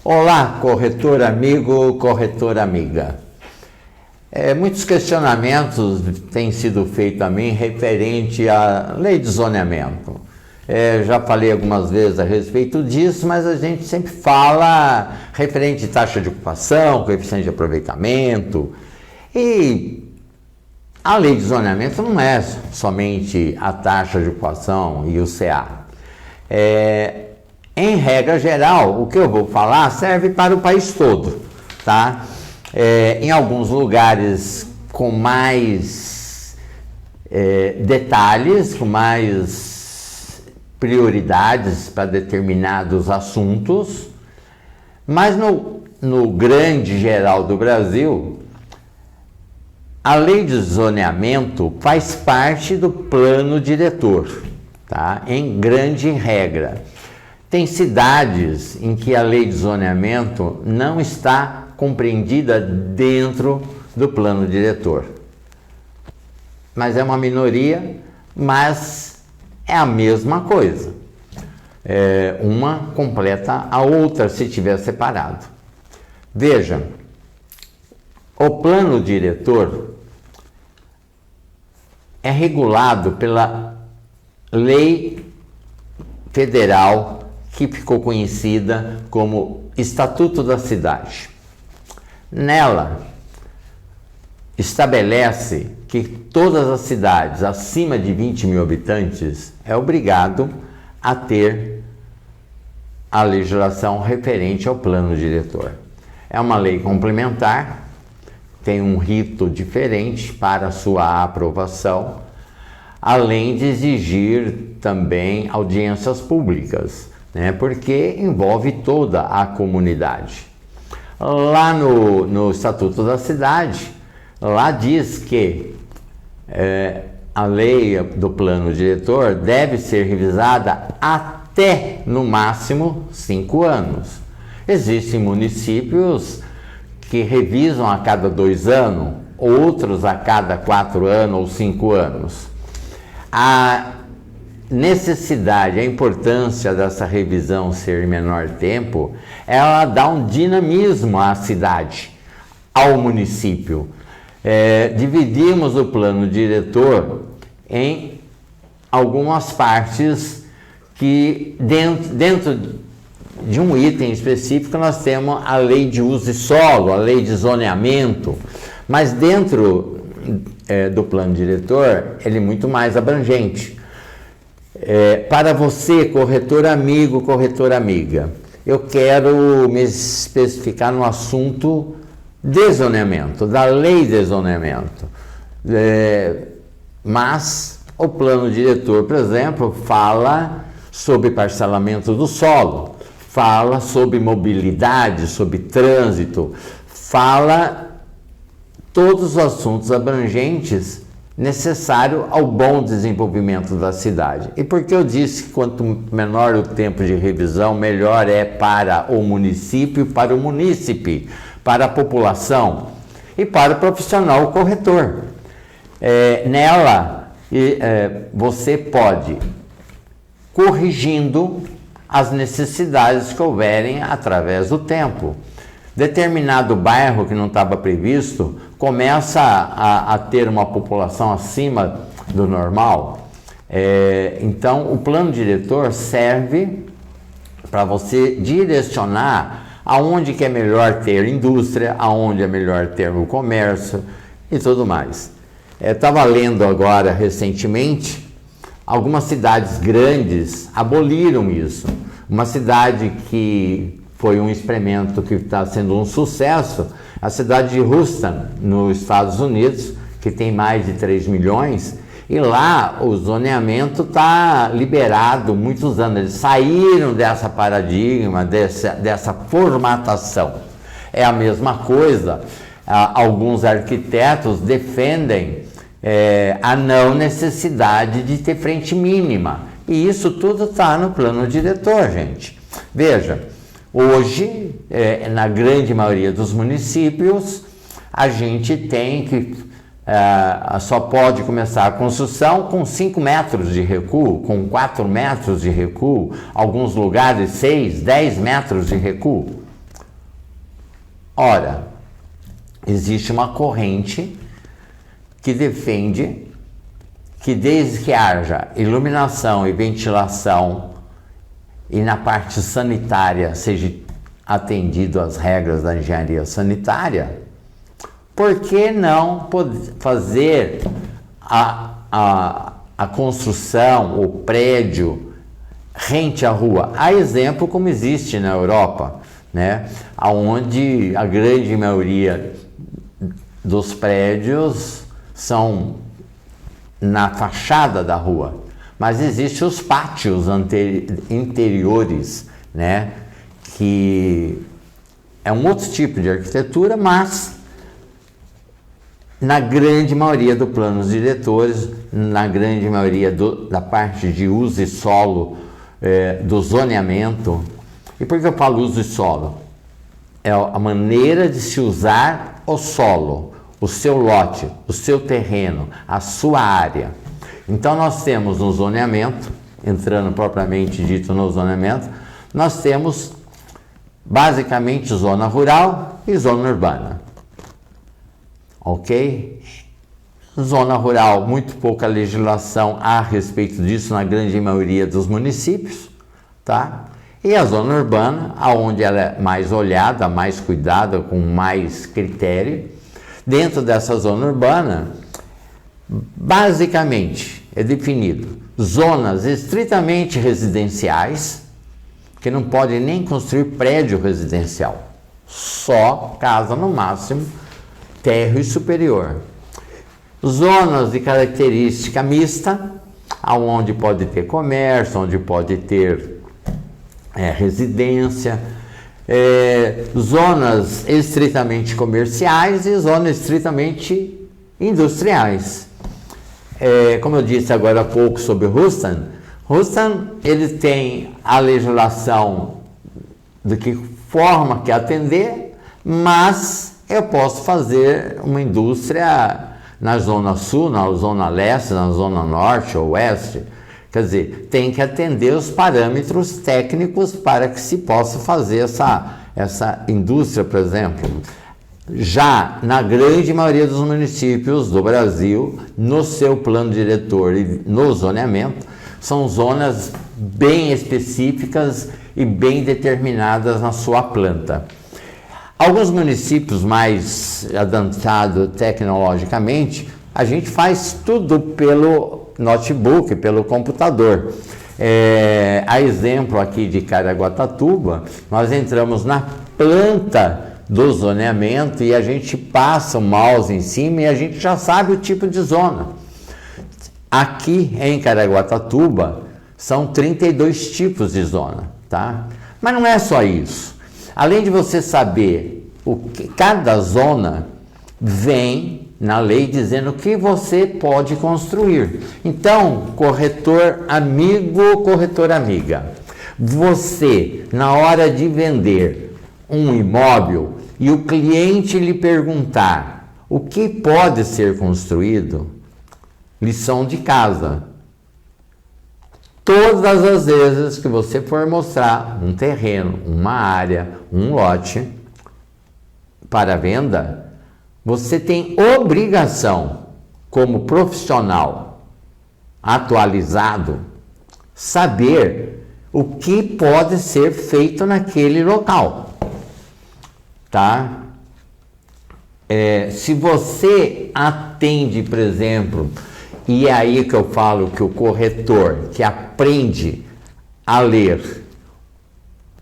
Olá, corretor amigo, corretora amiga. Muitos questionamentos têm sido feitos a mim referente à lei de zoneamento. Já falei algumas vezes a respeito disso, mas a gente sempre fala referente à taxa de ocupação, coeficiente de aproveitamento. E a lei de zoneamento não é somente a taxa de ocupação e o CA. Em regra geral, o que eu vou falar serve para o país todo, tá? Em alguns lugares com mais detalhes, com mais prioridades para determinados assuntos, mas no grande geral do Brasil, a lei de zoneamento faz parte do plano diretor, tá? Em grande regra. Tem cidades em que a lei de zoneamento não está compreendida dentro do plano diretor. Mas é uma minoria, mas é a mesma coisa. Uma completa a outra se tiver separado. Veja, o plano diretor é regulado pela lei federal que ficou conhecida como Estatuto da Cidade. Nela, estabelece que todas as cidades acima de 20 mil habitantes é obrigado a ter a legislação referente ao plano diretor. É uma lei complementar, tem um rito diferente para sua aprovação, além de exigir também audiências públicas, porque envolve toda a comunidade. Lá no Estatuto da Cidade, lá diz que a lei do plano diretor deve ser revisada até, no máximo, 5 anos. Existem municípios que revisam a cada 2 anos, outros a cada 4 anos ou 5 anos. A necessidade, a importância dessa revisão ser em menor tempo, ela dá um dinamismo à cidade, ao município. Dividimos o plano diretor em algumas partes que dentro de um item específico nós temos a lei de uso de solo, a lei de zoneamento, mas dentro do plano diretor ele é muito mais abrangente. Para você, corretor amigo, corretora amiga, eu quero me especificar no assunto de zoneamento, da lei de zoneamento. Mas o plano diretor, por exemplo, fala sobre parcelamento do solo, fala sobre mobilidade, sobre trânsito, fala todos os assuntos abrangentes necessário ao bom desenvolvimento da cidade. E por que eu disse que quanto menor o tempo de revisão, melhor é para o município, para o munícipe, para a população e para o profissional corretor. Nela, você pode corrigindo as necessidades que houverem através do tempo. Determinado bairro que não estava previsto começa a ter uma população acima do normal. Então, o plano diretor serve para você direcionar aonde que é melhor ter indústria, aonde é melhor ter o comércio e tudo mais. Estava lendo agora recentemente, algumas cidades grandes aboliram isso. Uma cidade que foi um experimento que está sendo um sucesso, a cidade de Houston, nos Estados Unidos, que tem mais de 3 milhões, e lá o zoneamento está liberado muitos anos. Eles saíram dessa paradigma, dessa formatação. É a mesma coisa, alguns arquitetos defendem a não necessidade de ter frente mínima. E isso tudo está no plano diretor, gente. Veja, hoje, na grande maioria dos municípios, a gente tem que só pode começar a construção com 5 metros de recuo, com 4 metros de recuo, alguns lugares 6, 10 metros de recuo. Ora, existe uma corrente que defende que desde que haja iluminação e ventilação e na parte sanitária seja atendido às regras da engenharia sanitária, por que não fazer a construção, o prédio rente à rua? Há exemplo como existe na Europa, né? Onde a grande maioria dos prédios são na fachada da rua, mas existem os pátios interiores, né? Que é um outro tipo de arquitetura, mas na grande maioria dos planos diretores, na grande maioria da parte de uso e solo, do zoneamento. E por que eu falo uso e solo? É a maneira de se usar o solo, o seu lote, o seu terreno, a sua área. Então nós temos no zoneamento, entrando propriamente dito no zoneamento, nós temos basicamente zona rural e zona urbana. Ok? Zona rural, muito pouca legislação a respeito disso na grande maioria dos municípios, tá? E a zona urbana, aonde ela é mais olhada, mais cuidada, com mais critério. Dentro dessa zona urbana, basicamente é definido zonas estritamente residenciais, que não pode nem construir prédio residencial, só casa no máximo, térreo e superior. Zonas de característica mista, onde pode ter comércio, onde pode ter residência, zonas estritamente comerciais e zonas estritamente industriais. Como eu disse agora há pouco sobre Houston, ele tem a legislação de que forma que atender, mas eu posso fazer uma indústria na zona sul, na zona leste, na zona norte ou oeste. Quer dizer, tem que atender os parâmetros técnicos para que se possa fazer essa indústria, por exemplo. Já na grande maioria dos municípios do Brasil, no seu plano diretor e no zoneamento, são zonas bem específicas e bem determinadas na sua planta. Alguns municípios mais avançados tecnologicamente, a gente faz tudo pelo notebook, pelo computador. A exemplo aqui de Caraguatatuba, nós entramos na planta do zoneamento e a gente passa o mouse em cima e a gente já sabe o tipo de zona. Aqui em Caraguatatuba são 32 tipos de zona, tá? Mas não é só isso. Além de você saber o que cada zona vem na lei dizendo o que você pode construir. Então, corretor amigo, corretora amiga, você, na hora de vender um imóvel e o cliente lhe perguntar o que pode ser construído, lição de casa. Todas as vezes que você for mostrar um terreno, uma área, um lote para venda, você tem obrigação, como profissional atualizado, saber o que pode ser feito naquele local, tá? Se você atende, por exemplo, e é aí que eu falo que o corretor que aprende a ler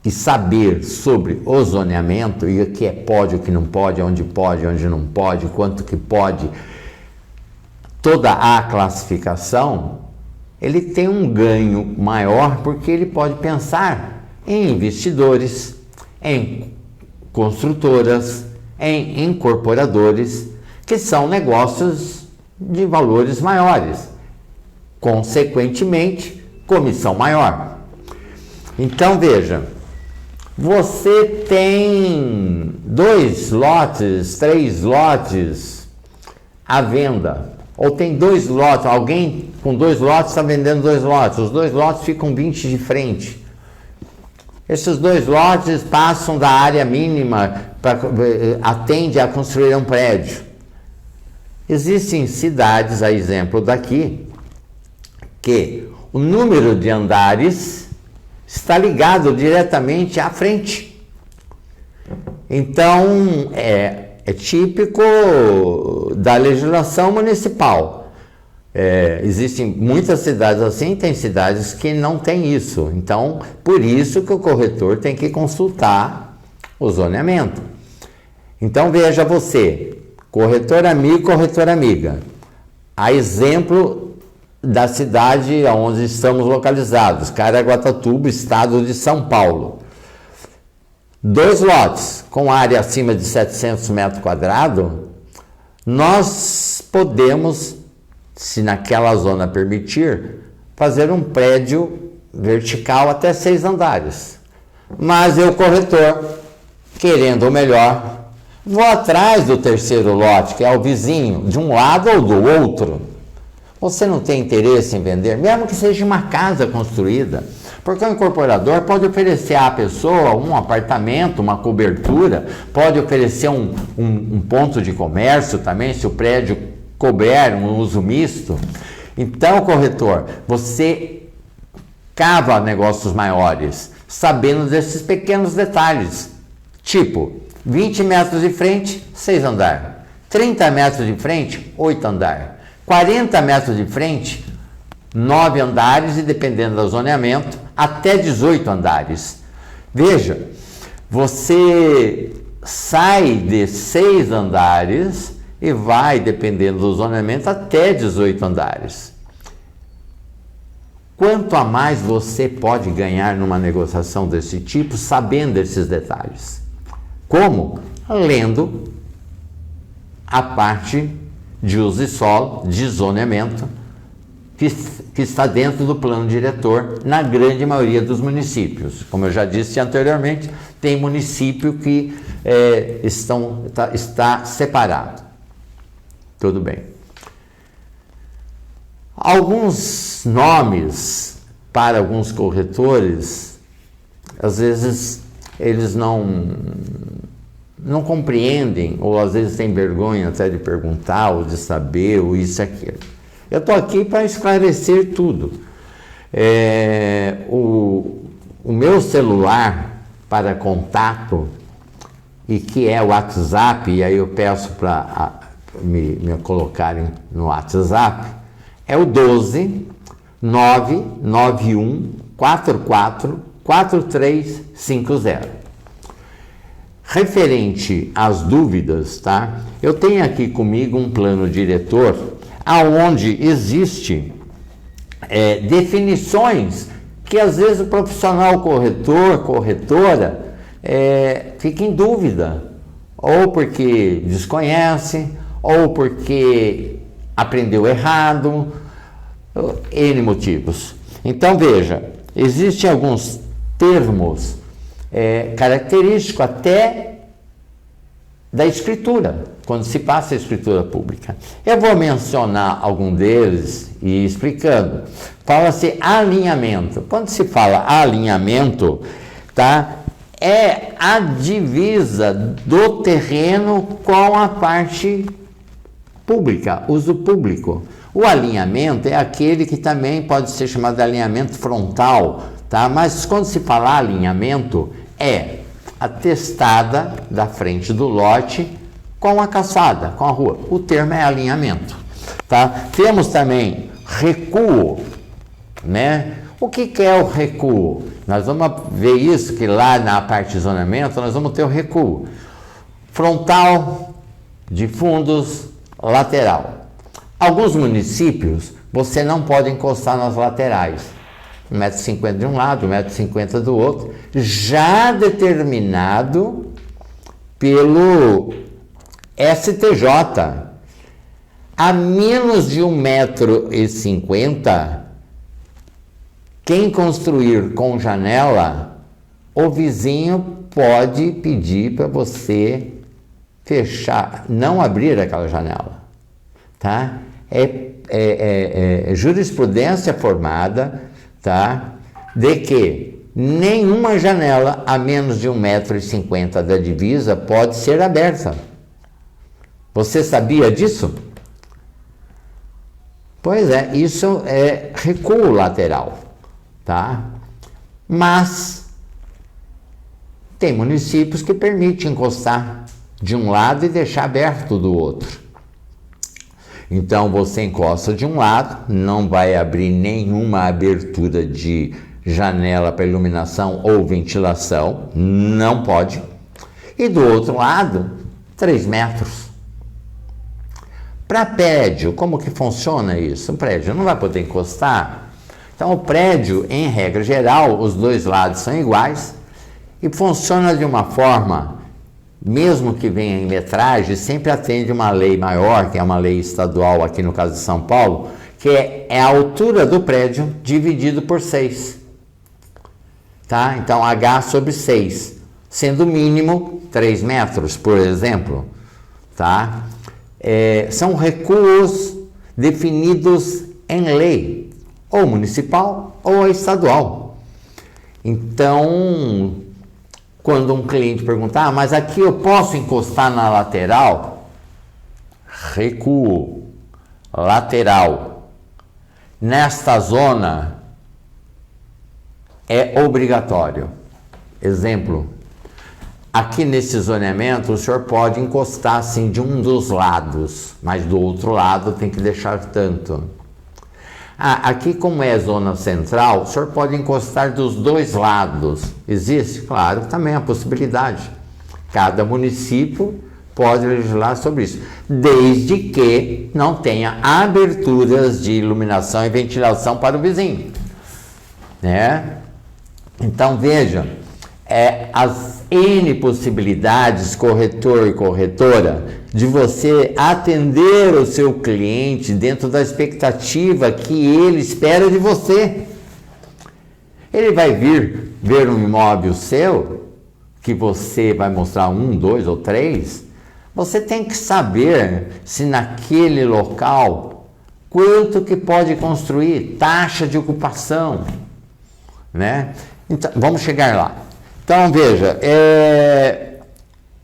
e saber sobre o zoneamento e o que pode, o que não pode, onde não pode, quanto que pode, toda a classificação, ele tem um ganho maior porque ele pode pensar em investidores, em construtoras, em incorporadores, que são negócios de valores maiores, consequentemente, comissão maior. Então, veja, você tem 2 lotes, 3 lotes à venda, ou tem 2 lotes, alguém com 2 lotes está vendendo 2 lotes, os 2 lotes ficam 20 de frente. Esses 2 lotes passam da área mínima, atende a construir um prédio. Existem cidades, a exemplo daqui, que o número de andares está ligado diretamente à frente. Então, é típico da legislação municipal. Existem muitas cidades assim, tem cidades que não tem isso. Então, por isso que o corretor tem que consultar o zoneamento. Então, veja você, corretor amigo, corretora amiga. A exemplo da cidade onde estamos localizados, Caraguatatuba, estado de São Paulo. 2 lotes com área acima de 700 metros quadrados, nós podemos, se naquela zona permitir, fazer um prédio vertical até 6 andares. Mas eu, corretor, querendo o melhor, vou atrás do 3º lote, que é o vizinho, de um lado ou do outro. Você não tem interesse em vender, mesmo que seja uma casa construída, porque o incorporador pode oferecer à pessoa um apartamento, uma cobertura, pode oferecer um ponto de comércio também, se o prédio couber um uso misto. Então, corretor, você cava negócios maiores, sabendo desses pequenos detalhes, tipo 20 metros de frente, 6 andares, 30 metros de frente, 8 andares, 40 metros de frente, 9 andares e, dependendo do zoneamento, até 18 andares. Veja, você sai de 6 andares e vai, dependendo do zoneamento, até 18 andares. Quanto a mais você pode ganhar numa negociação desse tipo, sabendo esses detalhes? Como? Lendo a parte de uso e solo, de zoneamento, que está dentro do plano diretor na grande maioria dos municípios. Como eu já disse anteriormente, tem município que está separado. Tudo bem. Alguns nomes para alguns corretores, às vezes eles não compreendem, ou às vezes têm vergonha até de perguntar, ou de saber, ou isso e aquilo. Eu estou aqui para esclarecer tudo. O meu celular para contato, e que é o WhatsApp, e aí eu peço para me colocarem no WhatsApp, é o 12 991 44 4350. Referente às dúvidas, tá? Eu tenho aqui comigo um plano diretor aonde existe definições que às vezes o profissional corretor, corretora, fica em dúvida, ou porque desconhece, ou porque aprendeu errado, N motivos. Então veja, existem alguns termos característicos até da escritura, quando se passa a escritura pública. Eu vou mencionar algum deles e explicando. Fala-se alinhamento. Quando se fala alinhamento, tá? É a divisa do terreno com a parte pública, uso público. O alinhamento é aquele que também pode ser chamado de alinhamento frontal, tá? Mas quando se fala alinhamento, é a testada da frente do lote com a calçada, com a rua. O termo é alinhamento, tá? Temos também recuo, né? O que é o recuo? Nós vamos ver isso, que lá na parte de zoneamento nós vamos ter o recuo frontal, de fundos, lateral. Alguns municípios você não pode encostar nas laterais, 1,50 m de um lado, 1,50 m do outro, já determinado pelo STJ. A menos de 1,50 m, quem construir com janela, o vizinho pode pedir para você fechar, não abrir aquela janela, tá? É jurisprudência formada, tá? De que nenhuma janela a menos de 1,50 m da divisa pode ser aberta. Você sabia disso? Pois é, isso é recuo lateral, tá? Mas tem municípios que permitem encostar de um lado e deixar aberto do outro. Então você encosta de um lado, não vai abrir nenhuma abertura de janela para iluminação ou ventilação, não pode. E do outro lado, 3 metros. Para prédio, como que funciona isso? O prédio não vai poder encostar. Então o prédio, em regra geral, os dois lados são iguais e funciona de uma forma, mesmo que venha em metragem, sempre atende uma lei maior, que é uma lei estadual aqui no caso de São Paulo, que é a altura do prédio dividido por 6. Tá? Então H sobre 6, sendo o mínimo 3 metros, por exemplo. Tá? São recuos definidos em lei, ou municipal ou estadual. Então, quando um cliente perguntar, mas aqui eu posso encostar na lateral? Recuo lateral nesta zona é obrigatório. Exemplo, aqui nesse zoneamento o senhor pode encostar assim de um dos lados, mas do outro lado tem que deixar tanto. Aqui como é zona central, o senhor pode encostar dos dois lados. Existe? Claro, também a possibilidade. Cada município pode legislar sobre isso, desde que não tenha aberturas de iluminação e ventilação para o vizinho, né? Então veja, as N possibilidades, corretor e corretora, de você atender o seu cliente dentro da expectativa que ele espera de você. Ele vai vir ver um imóvel seu, que você vai mostrar 1, 2 ou 3, você tem que saber se naquele local, quanto que pode construir, taxa de ocupação, né? Então, vamos chegar lá. Então, veja,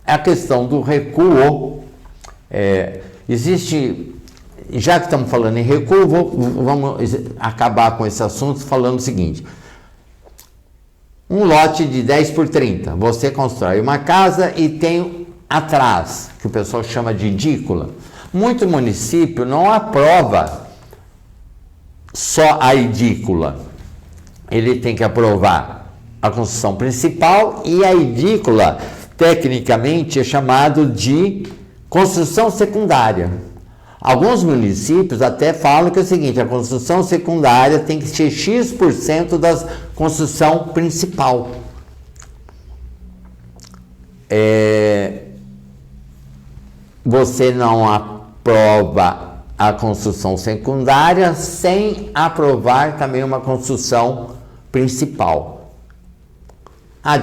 a questão do recuo, existe, já que estamos falando em recuo, vamos acabar com esse assunto falando o seguinte: um lote de 10 por 30, você constrói uma casa e tem atrás, que o pessoal chama de edícula. Muito município não aprova só a edícula, ele tem que aprovar a construção principal e a edícula, tecnicamente, é chamado de construção secundária. Alguns municípios até falam que é o seguinte: a construção secundária tem que ser X% da construção principal. Você não aprova a construção secundária sem aprovar também uma construção principal.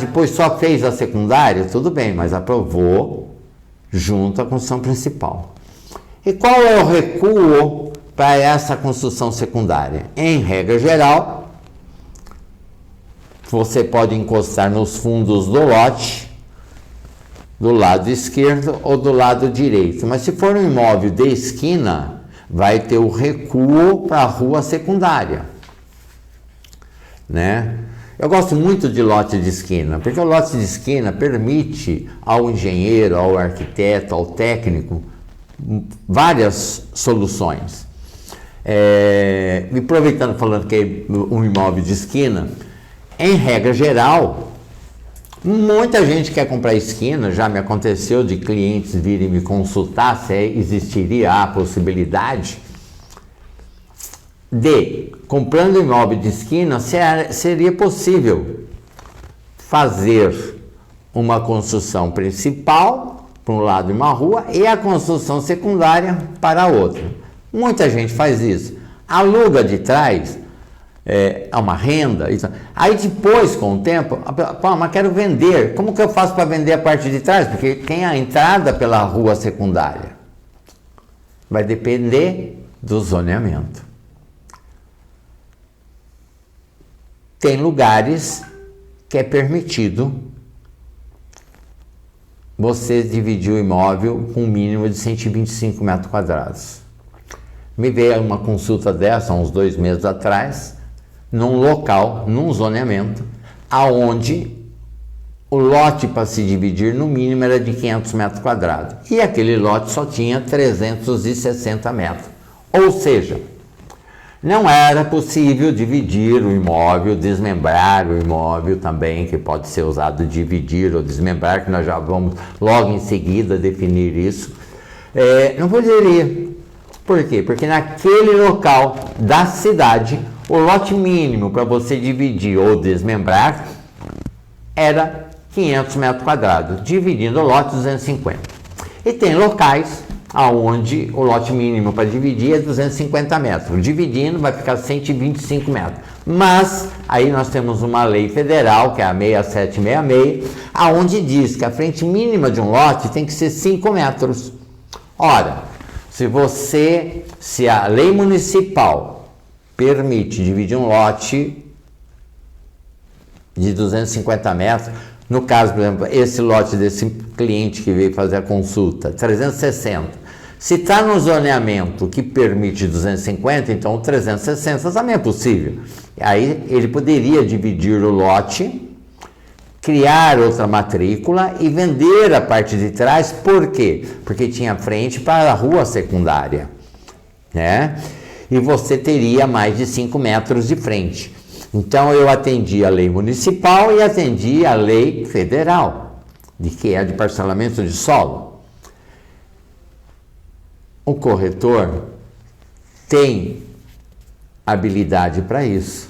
Depois só fez a secundária? Tudo bem, mas aprovou junto à construção principal. E qual é o recuo para essa construção secundária? Em regra geral, você pode encostar nos fundos do lote, do lado esquerdo ou do lado direito. Mas se for um imóvel de esquina, vai ter o recuo para a rua secundária, né? Eu gosto muito de lote de esquina, porque o lote de esquina permite ao engenheiro, ao arquiteto, ao técnico, várias soluções. Me aproveitando, falando que é um imóvel de esquina, em regra geral, muita gente quer comprar esquina. Já me aconteceu de clientes virem me consultar se existiria a possibilidade de, comprando imóvel de esquina, seria possível fazer uma construção principal para um lado de uma rua e a construção secundária para a outra. Muita gente faz isso, aluga de trás, uma renda. Aí depois, com o tempo, mas quero vender. Como que eu faço para vender a parte de trás? Porque tem a entrada pela rua secundária. Vai depender do zoneamento. Tem lugares que é permitido você dividir o imóvel com um mínimo de 125 metros quadrados. Me veio uma consulta dessa, há uns 2 meses atrás, num local, num zoneamento, aonde o lote para se dividir no mínimo era de 500 metros quadrados. E aquele lote só tinha 360 metros. Ou seja, não era possível dividir o imóvel, desmembrar o imóvel também, que pode ser usado dividir ou desmembrar, que nós já vamos logo em seguida definir isso. Não poderia. Por quê? Porque naquele local da cidade, o lote mínimo para você dividir ou desmembrar era 500 metros quadrados, dividindo o lote 250. E tem locais onde o lote mínimo para dividir é 250 metros. Dividindo vai ficar 125 metros. Mas aí nós temos uma lei federal, que é a 6766, aonde diz que a frente mínima de um lote tem que ser 5 metros. Ora, se a lei municipal permite dividir um lote de 250 metros, no caso, por exemplo, esse lote desse cliente que veio fazer a consulta, 360, se está no zoneamento que permite 250, então 360 também é possível. Aí ele poderia dividir o lote, criar outra matrícula e vender a parte de trás. Por quê? Porque tinha frente para a rua secundária, né? E você teria mais de 5 metros de frente. Então eu atendi a lei municipal e atendi a lei federal, que é de parcelamento de solo. O corretor tem habilidade para isso.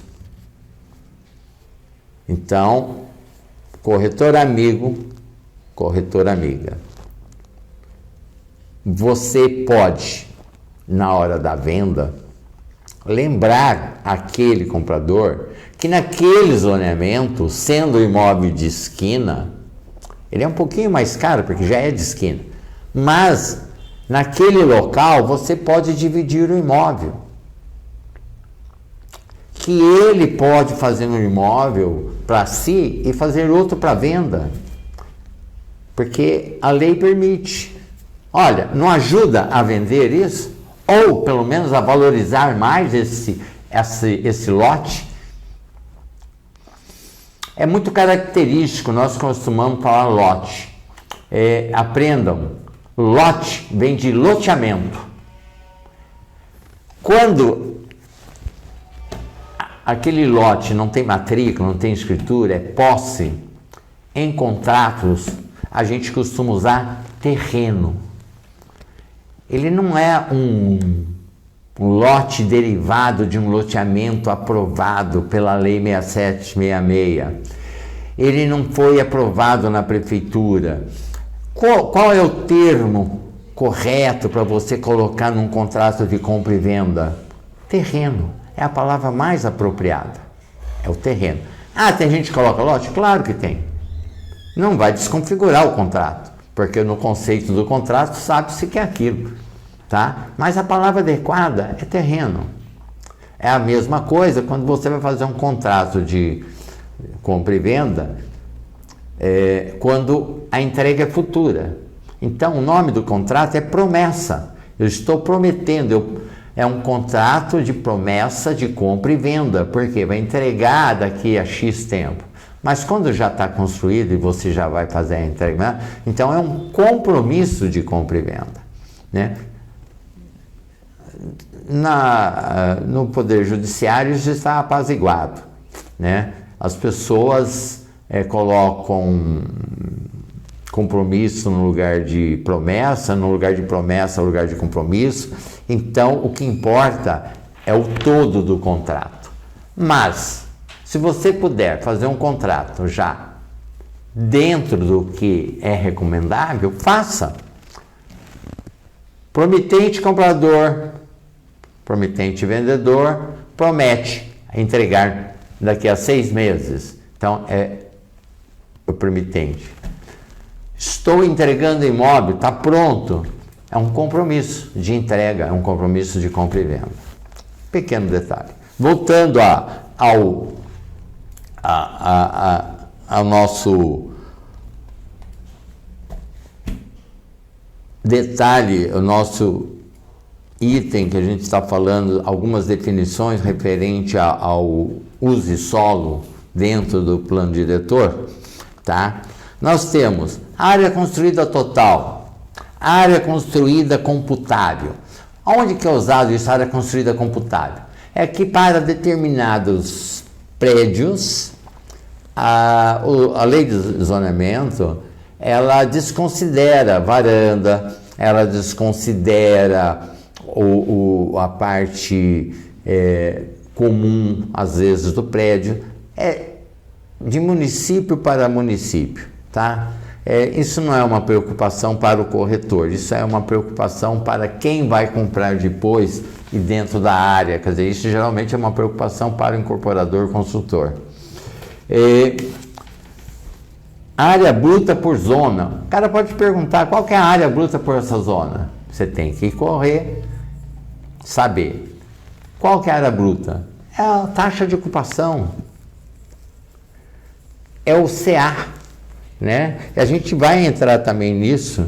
Então, corretor amigo, corretora amiga, você pode, na hora da venda, lembrar aquele comprador que naquele zoneamento, sendo imóvel de esquina, ele é um pouquinho mais caro porque já é de esquina, mas naquele local você pode dividir o imóvel, que ele pode fazer um imóvel para si e fazer outro para venda, porque a lei permite. Olha, não ajuda a vender isso? Ou pelo menos a valorizar mais esse lote? É muito característico, nós costumamos falar lote. Aprendam, lote vem de loteamento. Quando aquele lote não tem matrícula, não tem escritura, é posse, em contratos a gente costuma usar terreno. Ele não é um lote derivado de um loteamento aprovado pela Lei 6766. Ele não foi aprovado na prefeitura. Qual é o termo correto para você colocar num contrato de compra e venda? Terreno. É a palavra mais apropriada. É o terreno. Tem gente que coloca lote? Claro que tem. Não vai desconfigurar o contrato, porque no conceito do contrato sabe-se que é aquilo, tá? Mas a palavra adequada é terreno. É a mesma coisa quando você vai fazer um contrato de compra e venda, quando a entrega é futura. Então o nome do contrato é promessa. Eu estou prometendo, é um contrato de promessa de compra e venda, porque vai entregar daqui a X tempo. Mas quando já está construído e você já vai fazer a entrega, então é um compromisso de compra e venda, né? No Poder Judiciário isso está apaziguado, né? As pessoas colocam compromisso no lugar de promessa, no lugar de compromisso. Então o que importa é o todo do contrato. Mas se você puder fazer um contrato já dentro do que é recomendável, faça. Promitente comprador, promitente vendedor, promete entregar daqui a 6 meses. Então é o promitente. Estou entregando imóvel, está pronto. É um compromisso de entrega, é um compromisso de compra e venda. Pequeno detalhe. Voltando ao nosso detalhe, o nosso item que a gente está falando, algumas definições referente ao uso de solo dentro do plano diretor, tá? Nós temos área construída total, área construída computável. Onde que é usado isso, área construída computável? É que para determinados prédios, a lei de zonamento, ela desconsidera varanda, ela desconsidera a parte comum, às vezes, do prédio. É de município para município, tá? Isso não é uma preocupação para o corretor, isso é uma preocupação para quem vai comprar depois e dentro da área. Quer dizer, isso geralmente é uma preocupação para o incorporador consultor. Área bruta por zona. O cara pode perguntar qual que é a área bruta por essa zona. Você tem que correr, saber. Qual que é a área bruta? É a taxa de ocupação. É o CA, né? E a gente vai entrar também nisso,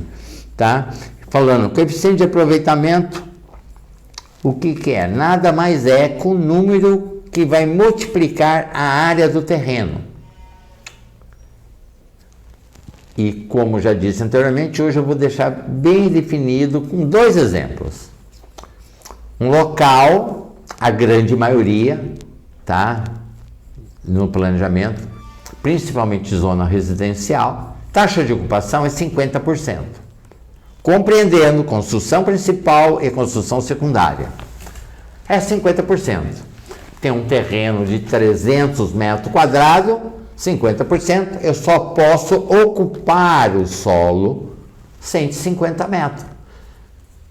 tá? Falando, coeficiente de aproveitamento, o que é? Nada mais é que o número que vai multiplicar a área do terreno. E como já disse anteriormente, hoje eu vou deixar bem definido com 2 exemplos. Um local, a grande maioria, tá? No planejamento, principalmente zona residencial, taxa de ocupação é 50%, compreendendo construção principal e construção secundária. É 50%. Tem um terreno de 300 metros quadrados, 50%, eu só posso ocupar o solo 150 metros.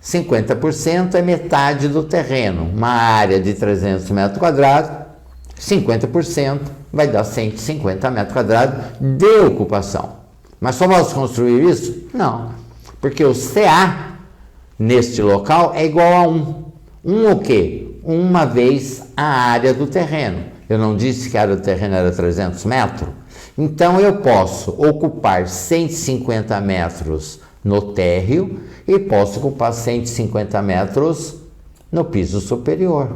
50% é metade do terreno, uma área de 300 metros quadrados, 50% vai dar 150 metros quadrados de ocupação. Mas só posso construir isso? Não, porque o CA neste local é igual a 1. 1 o quê? Uma vez a área do terreno. Eu não disse que a área do terreno era 300 metros? Então eu posso ocupar 150 metros no térreo e posso ocupar 150 metros no piso superior.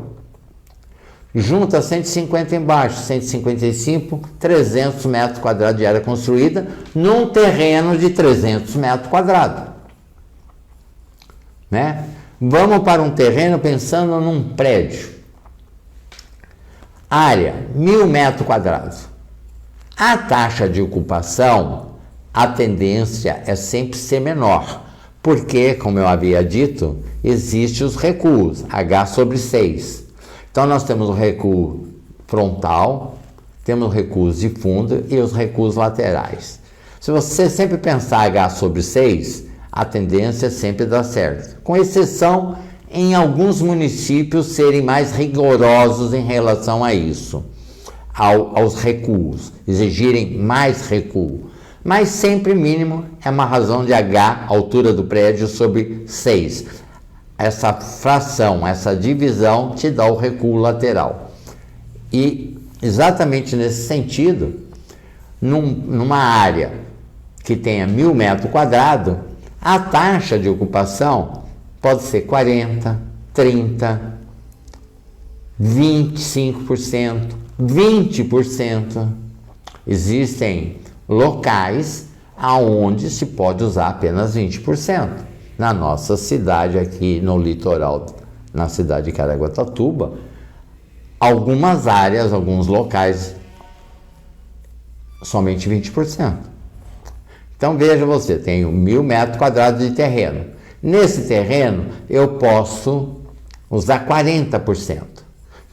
Junta 150 embaixo, 155, 300 metros quadrados de área construída num terreno de 300 metros quadrados. Né? Vamos para um terreno pensando num prédio. Área, 1.000 metros quadrados. A taxa de ocupação, a tendência é sempre ser menor, porque, como eu havia dito, existem os recuos, H/6. Então, nós temos o recuo frontal, temos recuos de fundo e os recuos laterais. Se você sempre pensar H/6, a tendência é sempre dar certo, com exceção em alguns municípios serem mais rigorosos em relação a isso, aos recuos, exigirem mais recuo. Mas sempre mínimo é uma razão de H, altura do prédio, sobre 6. Essa fração, essa divisão te dá o recuo lateral. E exatamente nesse sentido, numa área que tenha 1.000 metros quadrados, a taxa de ocupação pode ser 40%, 30%, 25%, 20%. Existem locais aonde se pode usar apenas 20%. Na nossa cidade aqui no litoral, na cidade de Caraguatatuba, algumas áreas, alguns locais, somente 20%. Então veja você, tenho 1.000 metros quadrados de terreno. Nesse terreno eu posso usar 40%.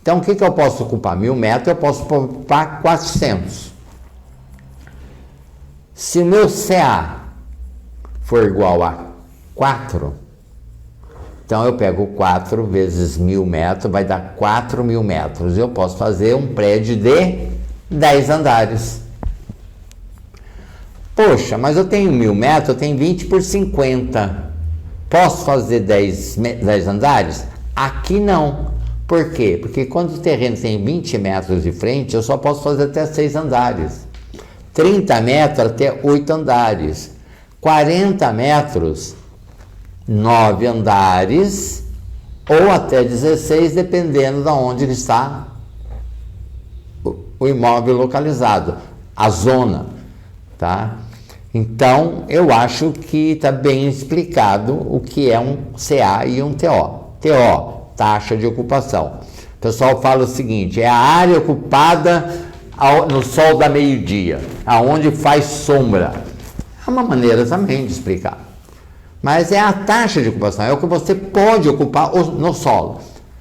Então o que eu posso ocupar? 1.000 metros eu posso ocupar 400. Se o meu CA for igual a 4, então eu pego 4 vezes 1.000 metros, vai dar 4.000 metros. Eu posso fazer um prédio de 10 andares. Poxa, mas eu tenho 1.000 metros, eu tenho 20 por 50. Posso fazer 10 andares? Aqui não. Por quê? Porque quando o terreno tem 20 metros de frente, eu só posso fazer até 6 andares. 30 metros até 8 andares, 40 metros, 9 andares, ou até 16, dependendo de onde ele está o imóvel localizado, a zona, tá? Então, eu acho que está bem explicado o que é um CA e um TO. TO, taxa de ocupação. O pessoal fala o seguinte, é a área ocupada no sol da meio-dia, aonde faz sombra. É uma maneira também de explicar. Mas é a taxa de ocupação, é o que você pode ocupar no solo.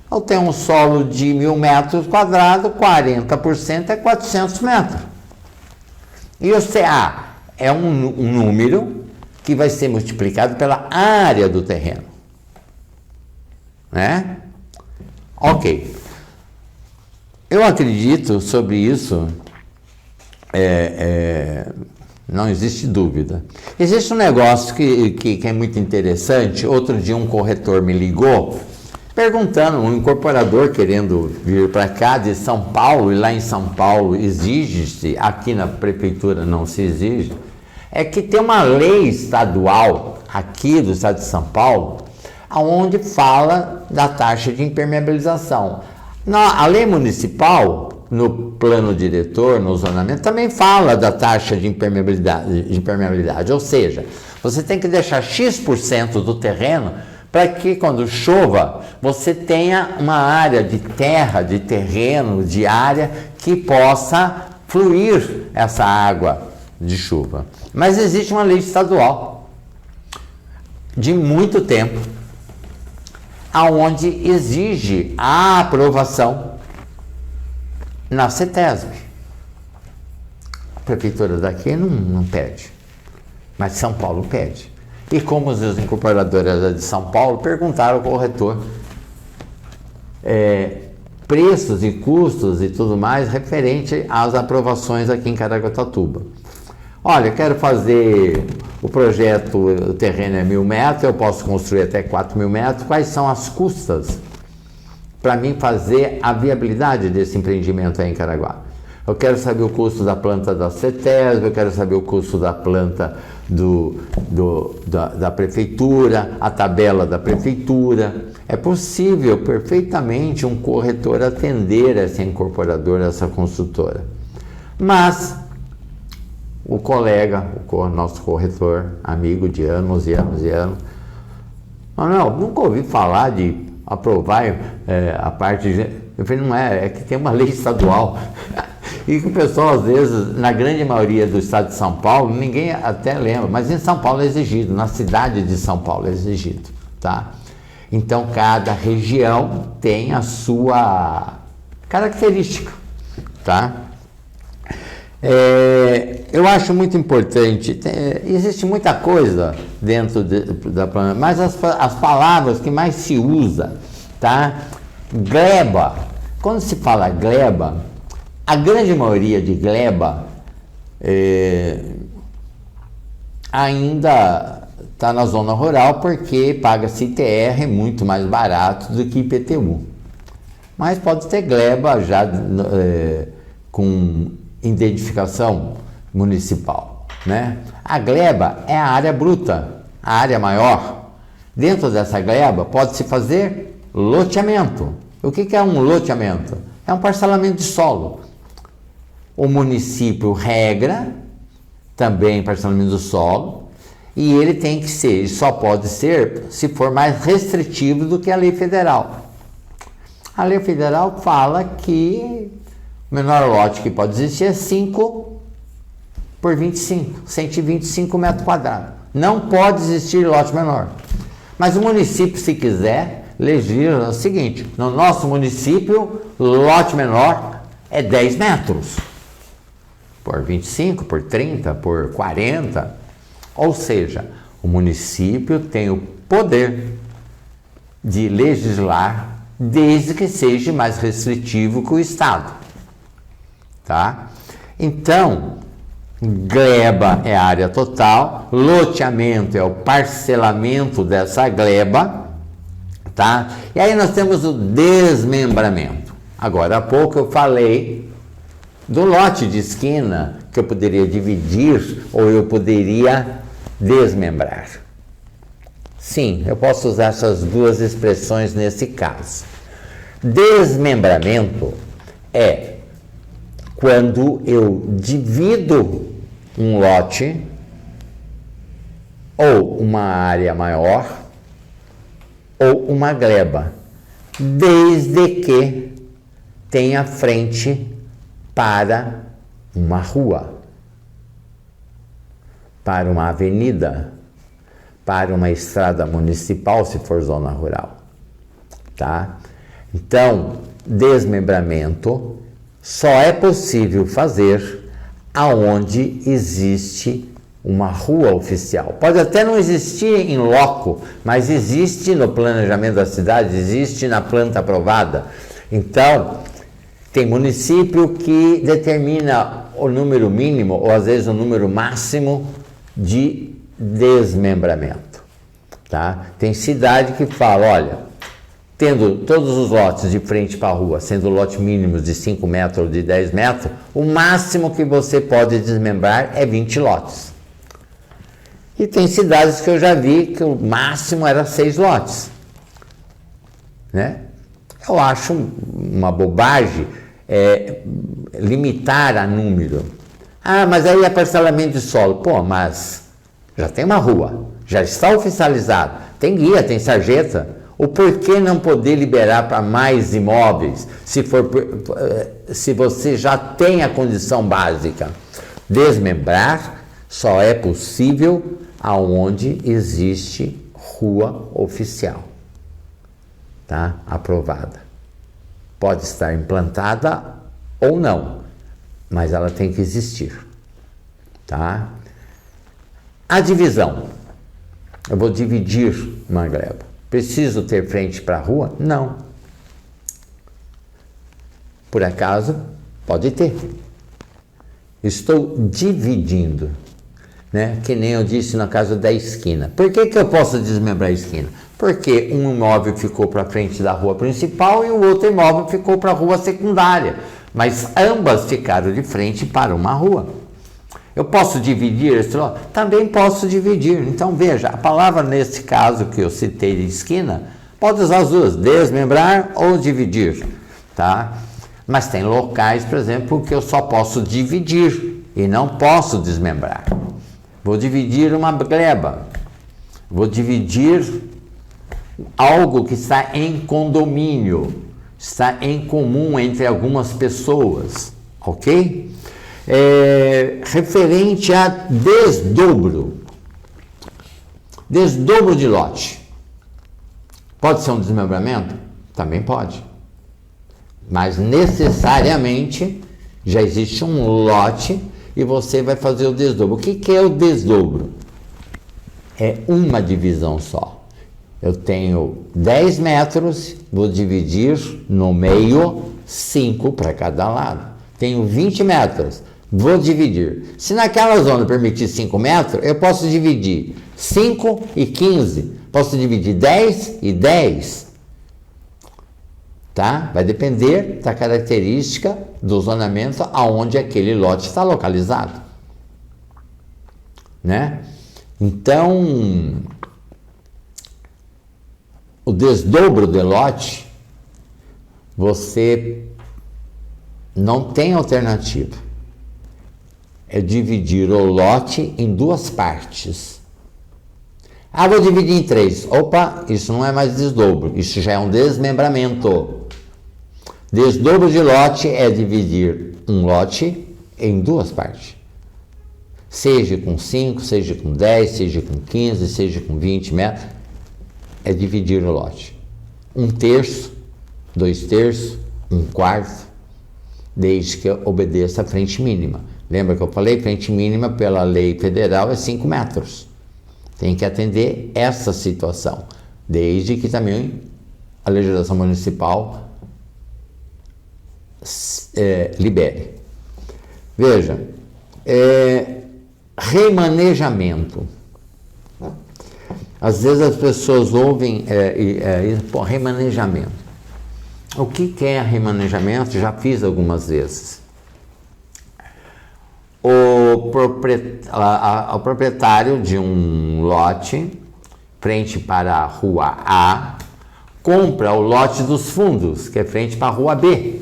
Eu tenho um solo de 1.000 metros quadrados, 40% é 400 metros. E o CA é um número que vai ser multiplicado pela área do terreno. Né? Ok. Eu acredito sobre isso, não existe dúvida. Existe um negócio que é muito interessante. Outro dia um corretor me ligou perguntando, um incorporador querendo vir para cá de São Paulo, e lá em São Paulo exige-se, aqui na prefeitura não se exige, é que tem uma lei estadual aqui do estado de São Paulo, onde fala da taxa de impermeabilização. A lei municipal, no plano diretor, no zonamento, também fala da taxa de impermeabilidade, ou seja, você tem que deixar X% do terreno para que quando chova, você tenha uma área de terra, de terreno, de área que possa fluir essa água de chuva. Mas existe uma lei estadual de muito tempo, aonde exige a aprovação na CETESB. A prefeitura daqui não pede, mas São Paulo pede. E como os incorporadores de São Paulo perguntaram ao corretor preços e custos e tudo mais referente às aprovações aqui em Caraguatatuba. Olha, quero fazer o projeto, o terreno é 1.000 metros, eu posso construir até 4.000 metros. Quais são as custas para mim fazer a viabilidade desse empreendimento aí em Caraguá? Eu quero saber o custo da planta da CETESB, eu quero saber o custo da planta da prefeitura, a tabela da prefeitura. É possível perfeitamente um corretor atender essa incorporadora, essa construtora. Mas o colega, o nosso corretor, amigo de anos e anos e anos, Manuel, nunca ouvi falar de aprovar a parte de... Eu falei, não é que tem uma lei estadual. E que o pessoal, às vezes, na grande maioria do estado de São Paulo, ninguém até lembra, mas em São Paulo é exigido, na cidade de São Paulo é exigido, tá? Então, cada região tem a sua característica, tá? Eu acho muito importante, existe muita coisa dentro da planta, mas as palavras que mais se usa, tá? Gleba. Quando se fala gleba, a grande maioria de gleba ainda está na zona rural porque paga-se ITR muito mais barato do que IPTU. Mas pode ter gleba já com identificação municipal, né? A gleba é a área bruta, a área maior. Dentro dessa gleba pode-se fazer loteamento. O que é um loteamento? É um parcelamento de solo. O município regra também parcelamento do solo e ele tem que ser, ele só pode ser se for mais restritivo do que a lei federal. A lei federal fala que o menor lote que pode existir é 5 por 25, 125 metros quadrados. Não pode existir lote menor. Mas o município, se quiser, legisla o seguinte: no nosso município, lote menor é 10 metros. Por 25, por 30, por 40. Ou seja, o município tem o poder de legislar desde que seja mais restritivo que o Estado. Tá? Então, gleba é a área total, loteamento é o parcelamento dessa gleba, tá? E aí nós temos o desmembramento. Agora há pouco eu falei do lote de esquina que eu poderia dividir ou eu poderia desmembrar. Sim, eu posso usar essas duas expressões nesse caso. Desmembramento é quando eu divido um lote ou uma área maior ou uma gleba, desde que tenha frente para uma rua, para uma avenida, para uma estrada municipal, se for zona rural, tá? Então, desmembramento só é possível fazer aonde existe uma rua oficial. Pode até não existir em loco, mas existe no planejamento da cidade, existe na planta aprovada. Então, tem município que determina o número mínimo, ou às vezes o número máximo de desmembramento, tá? Tem cidade que fala, olha, tendo todos os lotes de frente para a rua, sendo lotes mínimos de 5 metros ou de 10 metros, o máximo que você pode desmembrar é 20 lotes. E tem cidades que eu já vi que o máximo era 6 lotes, né? Eu acho uma bobagem limitar a número. Ah, mas aí é parcelamento de solo. Pô, mas já tem uma rua, já está oficializado, tem guia, tem sarjeta. O porquê não poder liberar para mais imóveis, se você já tem a condição básica? Desmembrar só é possível aonde existe rua oficial, tá? Aprovada. Pode estar implantada ou não, mas ela tem que existir, tá? A divisão. Eu vou dividir uma gleba. Preciso ter frente para a rua? Não. Por acaso, pode ter. Estou dividindo, né? Que nem eu disse no caso da esquina. Por que eu posso desmembrar a esquina? Porque um imóvel ficou para frente da rua principal e o outro imóvel ficou para a rua secundária. Mas ambas ficaram de frente para uma rua. Eu posso dividir esse lote? Também posso dividir. Então, veja, a palavra nesse caso que eu citei de esquina, pode usar as duas, desmembrar ou dividir, tá? Mas tem locais, por exemplo, que eu só posso dividir e não posso desmembrar. Vou dividir uma gleba, vou dividir algo que está em condomínio, está em comum entre algumas pessoas, ok? Referente a desdobro de lote. Pode ser um desmembramento? Também pode. Mas necessariamente já existe um lote e você vai fazer o desdobro. O que é o desdobro? É uma divisão só. Eu tenho 10 metros, vou dividir no meio 5 para cada lado. Tenho 20 metros. Vou dividir. Se naquela zona permitir 5 metros, eu posso dividir 5 e 15. Posso dividir 10 e 10. Tá? Vai depender da característica do zonamento aonde aquele lote está localizado. Né? Então, o desdobro de lote, você não tem alternativa. É dividir o lote em 2 partes. Ah, vou dividir em 3. Opa, isso não é mais desdobro, isso já é um desmembramento. Desdobro de lote é dividir um lote em 2 partes. Seja com 5, seja com 10, seja com 15, seja com 20 metros. É dividir o lote. 1/3, 2/3, 1/4, desde que obedeça a frente mínima. Lembra que eu falei? Frente mínima pela lei federal é 5 metros. Tem que atender essa situação, desde que também a legislação municipal libere. Veja, remanejamento. Às vezes as pessoas ouvem remanejamento. O que é remanejamento? Já fiz algumas vezes. o proprietário de um lote, frente para a rua A, compra o lote dos fundos, que é frente para a rua B.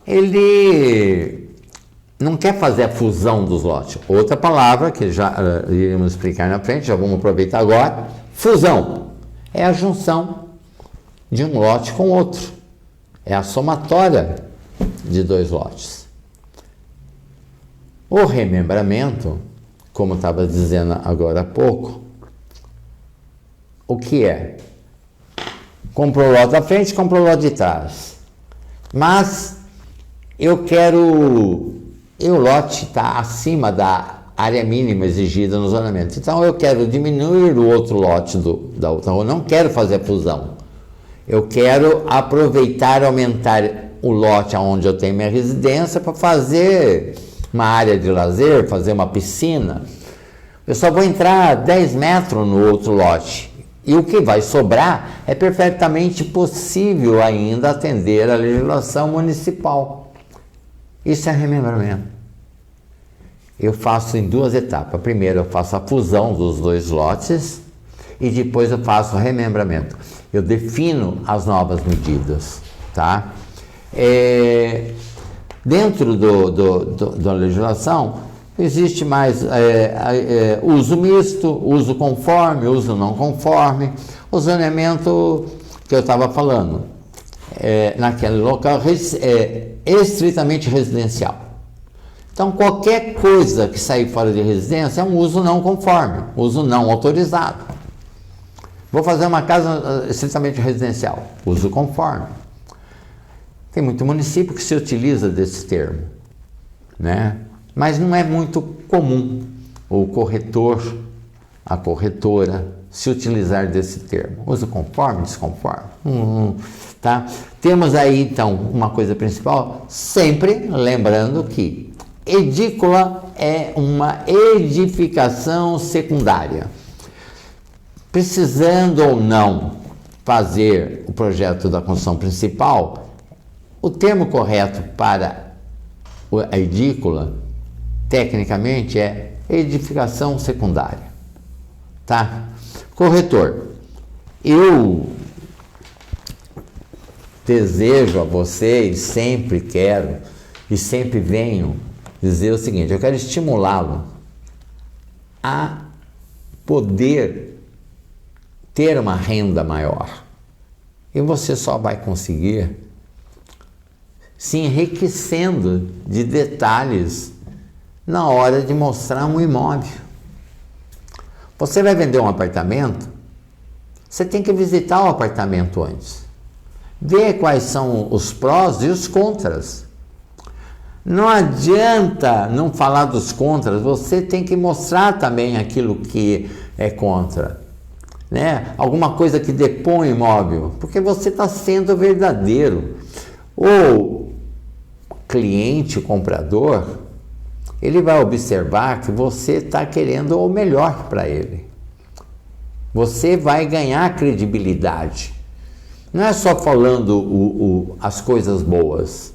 Ele não quer fazer a fusão dos lotes. Outra palavra que já iremos explicar na frente, já vamos aproveitar agora. Fusão é a junção de um lote com outro. É a somatória de dois lotes. O remembramento, como eu estava dizendo agora há pouco, o que é? Comprou o lote da frente, comprou o lote de trás. Mas o lote está acima da área mínima exigida no zonamento. Então eu quero diminuir o outro lote da outra rua. Eu não quero fazer a fusão. Eu quero aproveitar e aumentar o lote onde eu tenho minha residência para fazer uma área de lazer, fazer uma piscina. Eu só vou entrar 10 metros no outro lote. E o que vai sobrar é perfeitamente possível ainda atender a legislação municipal. Isso é remembramento. Eu faço em duas etapas. Primeiro eu faço a fusão dos dois lotes e depois eu faço o remembramento. Eu defino as novas medidas, tá? Dentro da legislação existe mais uso misto, uso conforme, uso não conforme, o zoneamento que eu estava falando, naquele local estritamente residencial. Então, qualquer coisa que sair fora de residência é um uso não conforme, uso não autorizado. Vou fazer uma casa estritamente residencial, uso conforme. Tem muito município que se utiliza desse termo, né? Mas não é muito comum o corretor, a corretora, se utilizar desse termo. Uso conforme, desconforme. Tá? Temos aí, então, uma coisa principal, sempre lembrando que edícula é uma edificação secundária. Precisando ou não fazer o projeto da construção principal, o termo correto para a edícula, tecnicamente, é edificação secundária. Tá? Corretor, eu desejo a vocês, sempre quero e sempre venho dizer o seguinte: eu quero estimulá-lo a poder ter uma renda maior. E você só vai conseguir se enriquecendo de detalhes na hora de mostrar um imóvel. Você vai vender um apartamento, você tem que visitar o apartamento antes. Ver quais são os prós e os contras. Não adianta não falar dos contras, você tem que mostrar também aquilo que é contra. Né? Alguma coisa que depõe o imóvel, porque você está sendo verdadeiro. O cliente, o comprador, ele vai observar que você está querendo o melhor para ele. Você vai ganhar credibilidade. Não é só falando as coisas boas.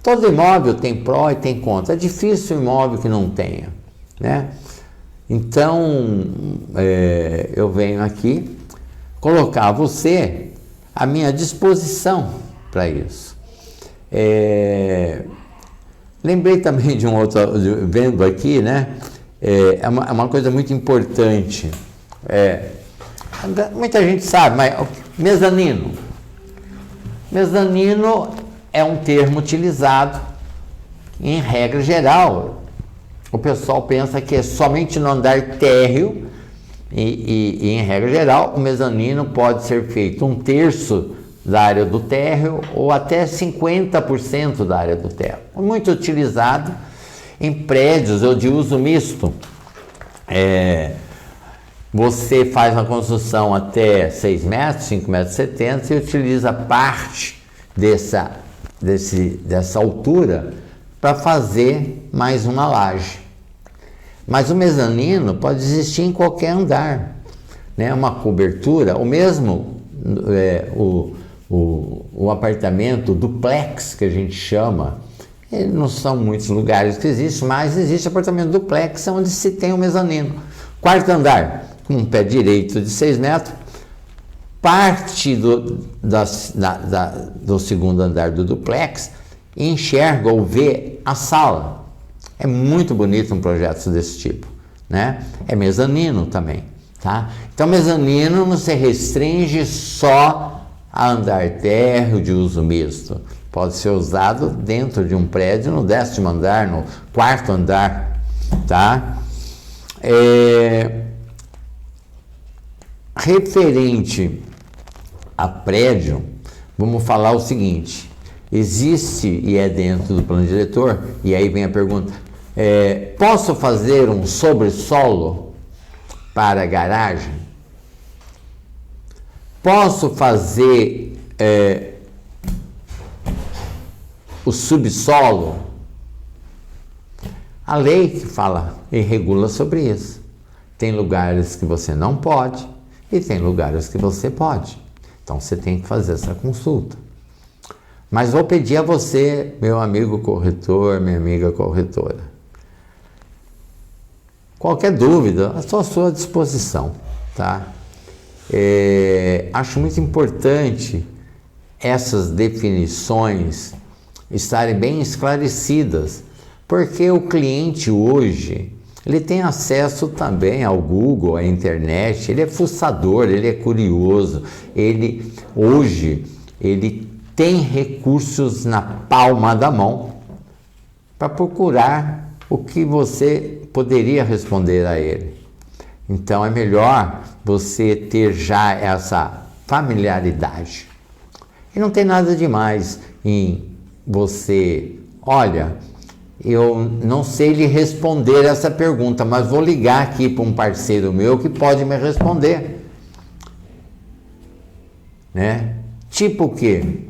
Todo imóvel tem pró e tem contra. É difícil um imóvel que não tenha, né? Então, eu venho aqui colocar você à minha disposição para isso. Lembrei também de um outro, vendo aqui, né? É uma coisa muito importante. Muita gente sabe, mas mezanino. Mezanino é um termo utilizado, em regra geral. O pessoal pensa que é somente no andar térreo e em regra geral, o mezanino pode ser feito 1/3 da área do térreo ou até 50% da área do térreo. Muito utilizado em prédios ou de uso misto. Você faz uma construção até 6 metros, 5,70 metros e utiliza parte dessa altura para fazer mais uma laje. Mas o mezanino pode existir em qualquer andar, né? Uma cobertura, ou mesmo o apartamento duplex, que a gente chama, Não são muitos lugares que existe, mas existe apartamento duplex onde se tem um mezanino. Quarto andar, com um pé direito de 6 metros, parte do segundo andar do duplex enxerga ou vê a sala. É muito bonito um projeto desse tipo, né? É mezanino também, tá? Então, mezanino não se restringe só a andar térreo de uso misto. Pode ser usado dentro de um prédio, no 10º andar, no 4º andar, tá? Referente a prédio, vamos falar o seguinte: existe, e é dentro do plano diretor, e aí vem a pergunta, posso fazer um sobressolo para a garagem? Posso fazer o subsolo? A lei que fala e regula sobre isso. Tem lugares que você não pode e tem lugares que você pode. Então você tem que fazer essa consulta. Mas vou pedir a você, meu amigo corretor, minha amiga corretora, qualquer dúvida, estou à sua disposição, tá? Acho muito importante essas definições estarem bem esclarecidas, porque o cliente hoje, ele tem acesso também ao Google, à internet, ele é fuçador, ele é curioso, ele tem recursos na palma da mão para procurar o que você poderia responder a ele. Então é melhor você ter já essa familiaridade. E não tem nada demais em você, olha, eu não sei lhe responder essa pergunta, mas vou ligar aqui para um parceiro meu que pode me responder. Né? Tipo o quê?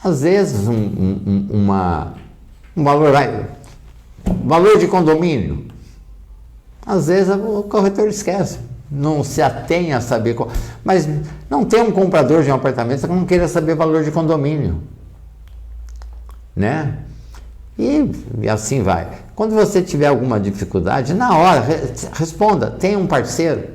Às vezes um valor de condomínio. Às vezes o corretor esquece, não se atém a saber, mas não tem um comprador de um apartamento que não queira saber valor de condomínio, né? E assim vai. Quando você tiver alguma dificuldade, na hora, responda, tem um parceiro,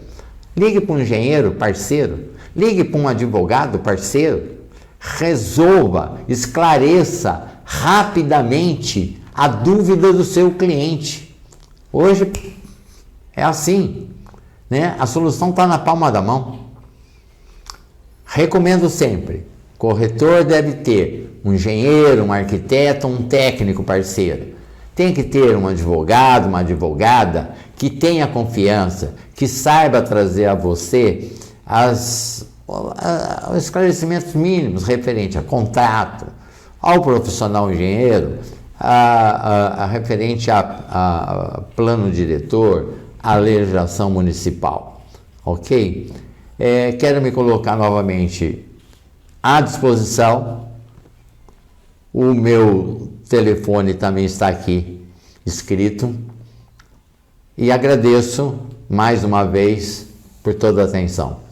ligue para um engenheiro parceiro, ligue para um advogado parceiro, resolva, esclareça rapidamente a dúvida do seu cliente. Hoje é assim, né? A solução está na palma da mão. Recomendo sempre, corretor deve ter um engenheiro, um arquiteto, um técnico parceiro. Tem que ter um advogado, uma advogada que tenha confiança, que saiba trazer a você os esclarecimentos mínimos referente a contrato, ao profissional engenheiro, referente a plano diretor, a legislação municipal, ok? Quero me colocar novamente à disposição. O meu telefone também está aqui escrito. E agradeço mais uma vez por toda a atenção.